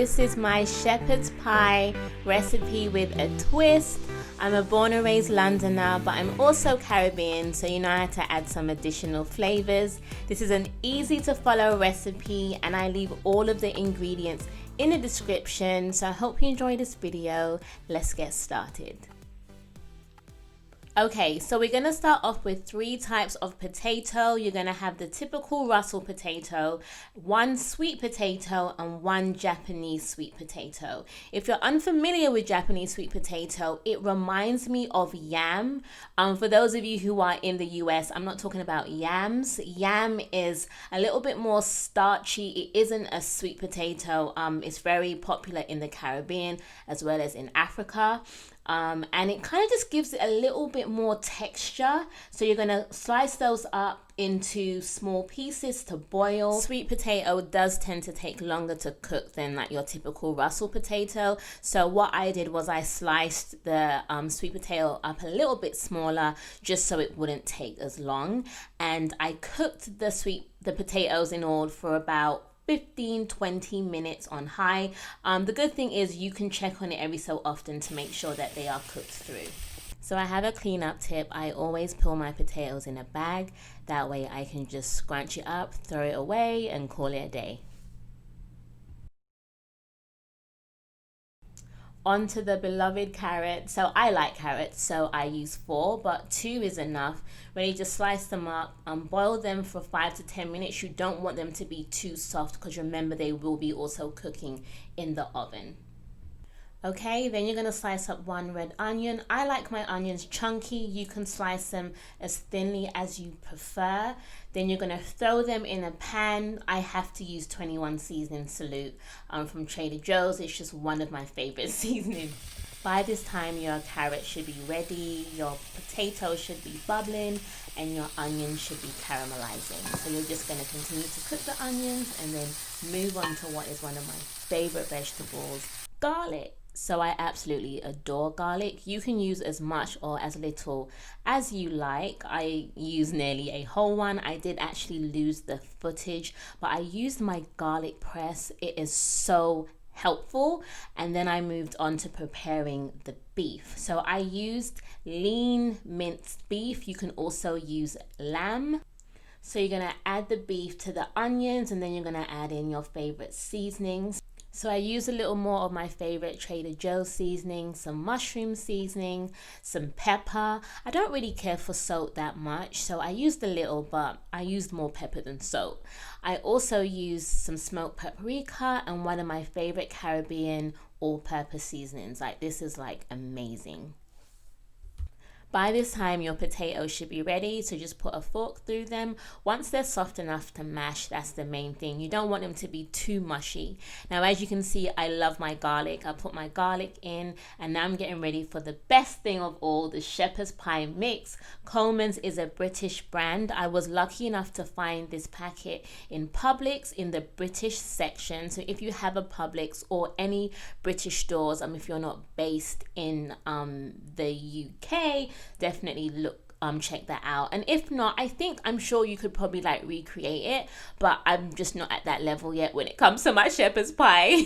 This is my shepherd's pie recipe with a twist. I'm a born and raised Londoner, but I'm also Caribbean, so you know how to add some additional flavors. This is an easy to follow recipe and I leave all of the ingredients in the description, so I hope you enjoy this video. Let's get started. Okay, so we're going to start off with 3 types of potato. You're going to have the typical Russell potato, 1 sweet potato, and 1 Japanese sweet potato. If you're unfamiliar with Japanese sweet potato, it reminds me of yam. For those of you who are in the US, I'm not talking about yams. Yam is a little bit more starchy. It isn't a sweet potato. It's very popular in the Caribbean as well as in Africa. And it kind of just gives it a little bit more texture. So you're going to slice those up into small pieces to boil. Sweet potato does tend to take longer to cook than like your typical Russell potato. So what I did was I sliced the sweet potato up a little bit smaller just so it wouldn't take as long. And I cooked the potatoes in all for about 15-20 minutes on high. The good thing is you can check on it every so often to make sure that they are cooked through. So I have a cleanup tip. I always peel my potatoes in a bag. That way I can just scrunch it up, throw it away, and call it a day. Onto the beloved carrot. So I like carrots, so I use 4, but 2 is enough. When you just slice them up, boil them for 5 to 10 minutes. You don't want them to be too soft because remember they will be also cooking in the oven. Okay, then you're going to slice up 1 red onion. I like my onions chunky. You can slice them as thinly as you prefer. Then you're going to throw them in a pan. I have to use 21 Seasoning Salute from Trader Joe's. It's just one of my favorite seasonings. By this time, your carrot should be ready, your potato should be bubbling, and your onions should be caramelizing. So you're just going to continue to cook the onions and then move on to what is one of my favorite vegetables, garlic. So I absolutely adore garlic. You can use as much or as little as you like. I use nearly a whole one. I did actually lose the footage, but I used my garlic press. It is so helpful. And then I moved on to preparing the beef. So I used lean minced beef. You can also use lamb. So you're going to add the beef to the onions and then you're going to add in your favorite seasonings. So I use a little more of my favorite Trader Joe's seasoning, some mushroom seasoning, some pepper. I don't really care for salt that much, so I used a little, but I used more pepper than salt. I also used some smoked paprika and one of my favorite Caribbean all-purpose seasonings. Like this is like amazing. By this time, your potatoes should be ready, so just put a fork through them. Once they're soft enough to mash, that's the main thing. You don't want them to be too mushy. Now, as you can see, I love my garlic. I put my garlic in, and now I'm getting ready for the best thing of all, the shepherd's pie mix. Coleman's is a British brand. I was lucky enough to find this packet in Publix in the British section. So if you have a Publix or any British stores, if you're not based in the UK, definitely check that out. And if not, I'm sure you could probably like recreate it, but I'm just not at that level yet when it comes to my shepherd's pie.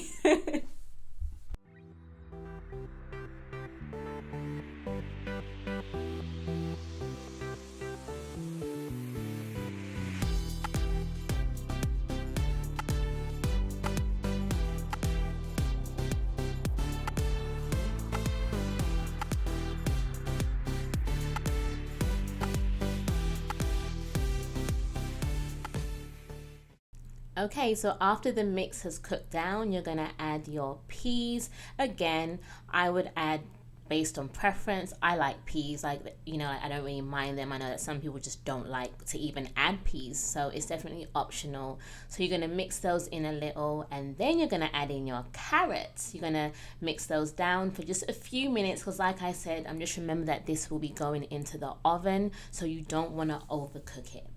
Okay, so after the mix has cooked down, you're going to add your peas. Again, I would add based on preference. I like peas, I don't really mind them. I know that some people just don't like to even add peas, so it's definitely optional. So you're going to mix those in a little, and then you're going to add in your carrots. You're going to mix those down for just a few minutes because like I said, just remember that this will be going into the oven, so you don't want to overcook it.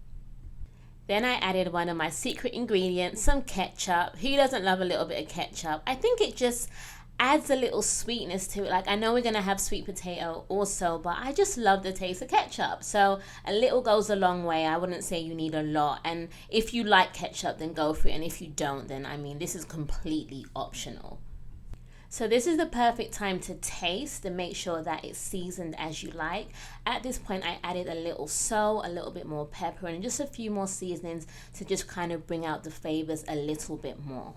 Then I added one of my secret ingredients, some ketchup. Who doesn't love a little bit of ketchup? I think it just adds a little sweetness to it. Like, I know we're gonna have sweet potato also, but I just love the taste of ketchup. So a little goes a long way. I wouldn't say you need a lot. And if you like ketchup, then go for it. And if you don't, then I mean, this is completely optional. So this is the perfect time to taste and make sure that it's seasoned as you like. At this point, I added a little salt, a little bit more pepper, and just a few more seasonings to just kind of bring out the flavors a little bit more.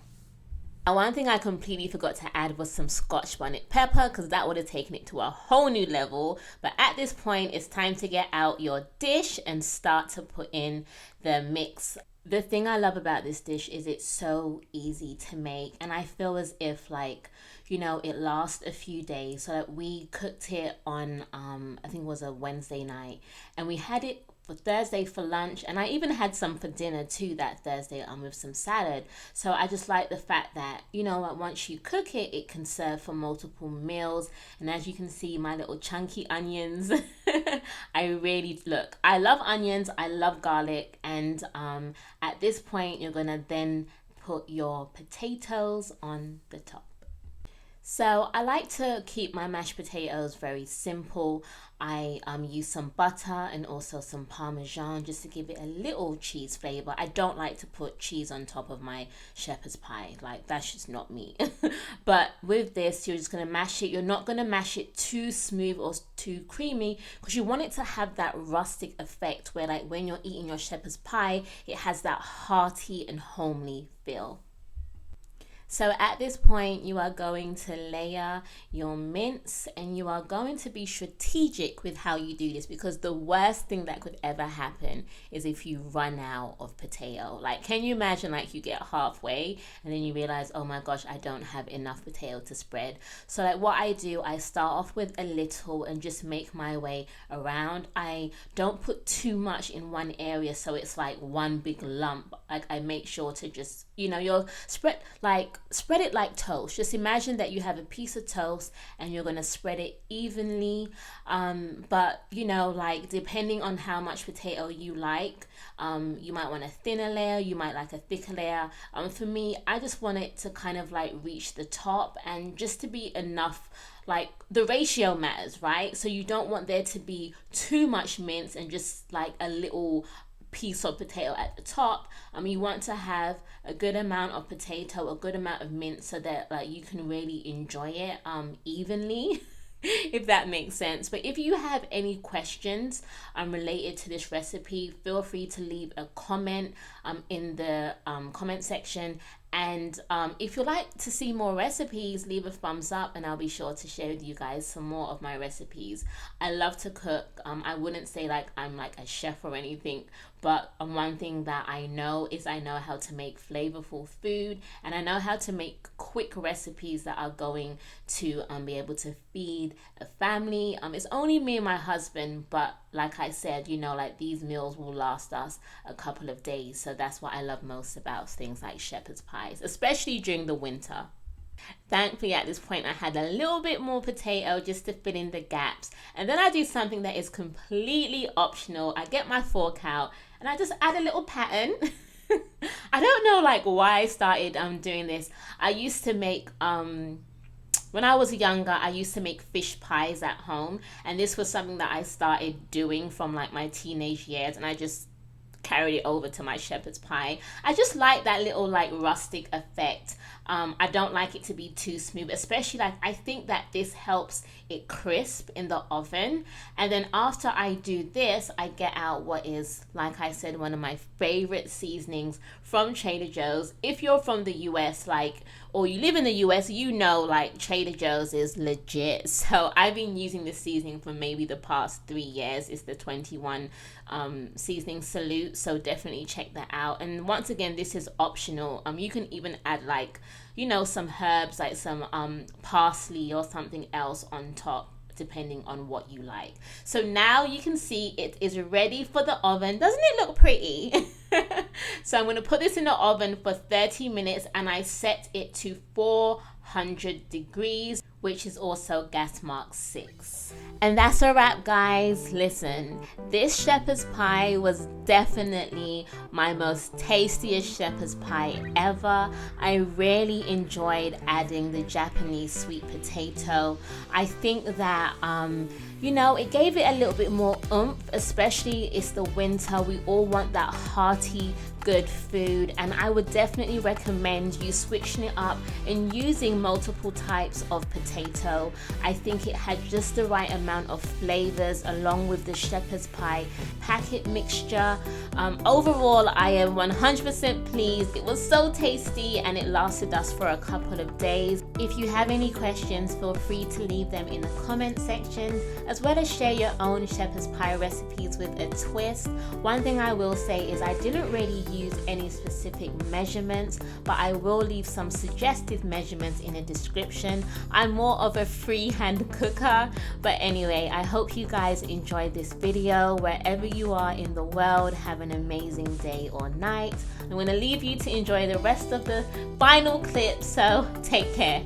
Now, one thing I completely forgot to add was some Scotch bonnet pepper, because that would have taken it to a whole new level. But at this point, it's time to get out your dish and start to put in the mix. The thing I love about this dish is it's so easy to make, and I feel as if, like, you know, it lasts a few days. So that we cooked it on I think it was a Wednesday night, and we had it for Thursday for lunch, and I even had some for dinner too that Thursday with some salad. So I just like the fact that, you know, like, once you cook it, it can serve for multiple meals. And as you can see, my little chunky onions, I really, look, I love onions, I love garlic, and at this point you're gonna then put your potatoes on the top. So I like to keep my mashed potatoes very simple. I use some butter and also some Parmesan just to give it a little cheese flavor. I don't like to put cheese on top of my shepherd's pie. Like, that's just not me. But with this, you're just going to mash it. You're not going to mash it too smooth or too creamy, because you want it to have that rustic effect where, like, when you're eating your shepherd's pie, it has that hearty and homely feel. So at this point, you are going to layer your mince, and you are going to be strategic with how you do this, because the worst thing that could ever happen is if you run out of potato. Like, can you imagine, like, you get halfway and then you realize, oh my gosh, I don't have enough potato to spread. So, like, what I do, I start off with a little and just make my way around. I don't put too much in one area, so it's like one big lump. Like, I make sure to just, you know, you'll spread it like toast. Just imagine that you have a piece of toast and you're going to spread it evenly. But, you know, like, depending on how much potato you like, you might want a thinner layer, you might like a thicker layer. For me, I just want it to kind of like reach the top, and just to be enough, like, the ratio matters, right? So you don't want there to be too much mince and just like a little piece of potato at the top. You want to have a good amount of potato, a good amount of mince, so that, like, you can really enjoy it evenly. If that makes sense. But if you have any questions related to this recipe, feel free to leave a comment in the comment section. And if you'd like to see more recipes, leave a thumbs up, and I'll be sure to share with you guys some more of my recipes. I love to cook. I wouldn't say like I'm like a chef or anything, but one thing that I know is I know how to make flavorful food, and I know how to make quick recipes that are going to be able to feed a family. It's only me and my husband, but like I said, you know, like, these meals will last us a couple of days. So that's what I love most about things like shepherd's pies, especially during the winter. Thankfully, at this point, I had a little bit more potato just to fill in the gaps. And then I do something that is completely optional. I get my fork out and I just add a little pattern. I don't know, like, why I started doing this. I used to make when I was younger, I used to make fish pies at home, and this was something that I started doing from like my teenage years, and I just carried it over to my shepherd's pie. I just like that little like rustic effect. I don't like it to be too smooth, especially, like, I think that this helps it crisp in the oven. And then after I do this, I get out what is, like I said, one of my favorite seasonings from Trader Joe's. If you're from the US, like, or you live in the US, you know, like, Trader Joe's is legit. So I've been using this seasoning for maybe the past 3 years. It's the 21 seasoning salute, so definitely check that out. And once again, this is optional. You can even add, like, you know, some herbs, like some parsley or something else on top, depending on what you like. So now you can see it is ready for the oven. Doesn't it look pretty? So I'm going to put this in the oven for 30 minutes, and I set it to 400 degrees, which is also gas mark 6. And that's a wrap, guys. Listen, this shepherd's pie was definitely my most tastiest shepherd's pie ever. I really enjoyed adding the Japanese sweet potato. I think that it gave it a little bit more oomph, especially it's the winter. We all want that hearty, good food, and I would definitely recommend you switching it up and using multiple types of potato. I think it had just the right amount of flavors along with the shepherd's pie packet mixture. Overall, I am 100% pleased. It was so tasty and it lasted us for a couple of days. If you have any questions, feel free to leave them in the comment section, as well as share your own shepherd's pie recipes with a twist. One thing I will say is I didn't really use any specific measurements, but I will leave some suggested measurements in a description. I'm more of a freehand cooker, but anyway, I hope you guys enjoyed this video. Wherever you are in the world, have an amazing day or night. I'm going to leave you to enjoy the rest of the final clip, so take care.